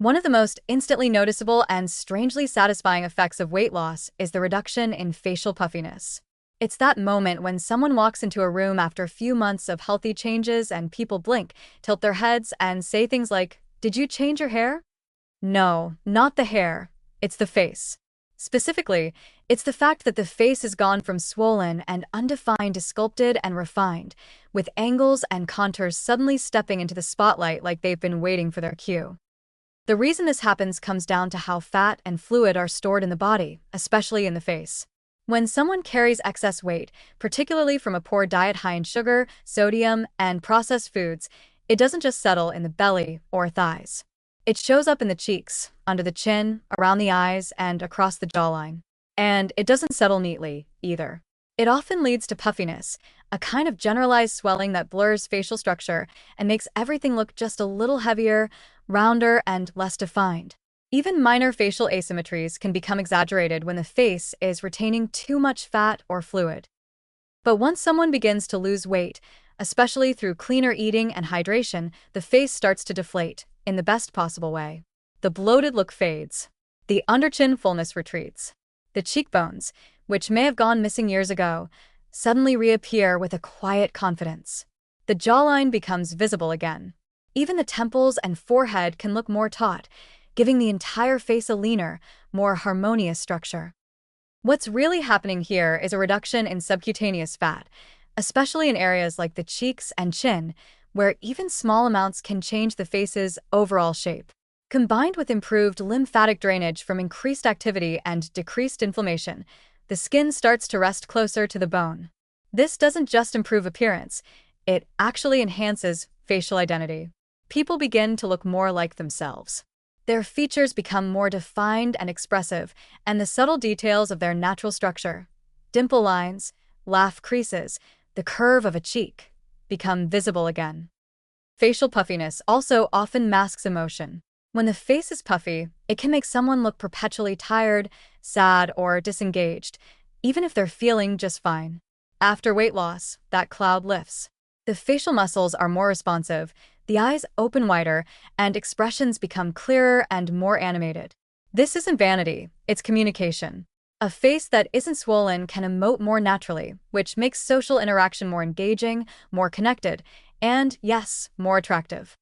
One of the most instantly noticeable and strangely satisfying effects of weight loss is the reduction in facial puffiness. It's that moment when someone walks into a room after a few months of healthy changes and people blink, tilt their heads, and say things like, "Did you change your hair?" No, not the hair. It's the face. Specifically, it's the fact that the face has gone from swollen and undefined to sculpted and refined, with angles and contours suddenly stepping into the spotlight like they've been waiting for their cue. The reason this happens comes down to how fat and fluid are stored in the body, especially in the face. When someone carries excess weight, particularly from a poor diet high in sugar, sodium, and processed foods, it doesn't just settle in the belly or thighs. It shows up in the cheeks, under the chin, around the eyes, and across the jawline. And it doesn't settle neatly, either. It often leads to puffiness, a kind of generalized swelling that blurs facial structure and makes everything look just a little heavier, rounder, and less defined. Even minor facial asymmetries can become exaggerated when the face is retaining too much fat or fluid. But once someone begins to lose weight, especially through cleaner eating and hydration, the face starts to deflate, in the best possible way. The bloated look fades. The underchin fullness retreats. The cheekbones, which may have gone missing years ago, suddenly reappear with a quiet confidence. The jawline becomes visible again. Even the temples and forehead can look more taut, giving the entire face a leaner, more harmonious structure. What's really happening here is a reduction in subcutaneous fat, especially in areas like the cheeks and chin, where even small amounts can change the face's overall shape. Combined with improved lymphatic drainage from increased activity and decreased inflammation, the skin starts to rest closer to the bone. This doesn't just improve appearance, it actually enhances facial identity. People begin to look more like themselves. Their features become more defined and expressive, and the subtle details of their natural structure, dimple lines, laugh creases, the curve of a cheek, become visible again. Facial puffiness also often masks emotion. When the face is puffy, it can make someone look perpetually tired, sad, or disengaged, even if they're feeling just fine. After weight loss, that cloud lifts. The facial muscles are more responsive, the eyes open wider, and expressions become clearer and more animated. This isn't vanity, it's communication. A face that isn't swollen can emote more naturally, which makes social interaction more engaging, more connected, and, yes, more attractive.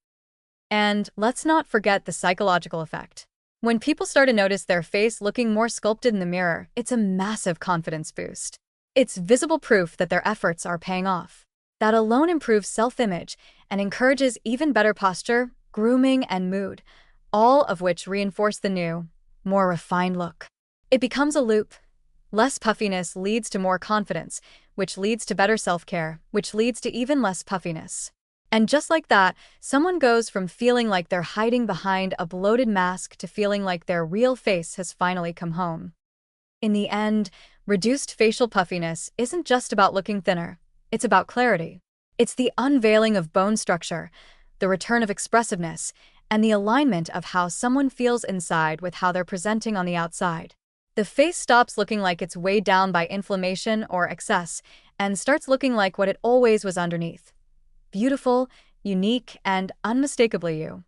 And let's not forget the psychological effect. When people start to notice their face looking more sculpted in the mirror, it's a massive confidence boost. It's visible proof that their efforts are paying off. That alone improves self-image and encourages even better posture, grooming, and mood, all of which reinforce the new, more refined look. It becomes a loop. Less puffiness leads to more confidence, which leads to better self-care, which leads to even less puffiness. And just like that, someone goes from feeling like they're hiding behind a bloated mask to feeling like their real face has finally come home. In the end, reduced facial puffiness isn't just about looking thinner. It's about clarity. It's the unveiling of bone structure, the return of expressiveness, and the alignment of how someone feels inside with how they're presenting on the outside. The face stops looking like it's weighed down by inflammation or excess and starts looking like what it always was underneath. Beautiful, unique, and unmistakably you.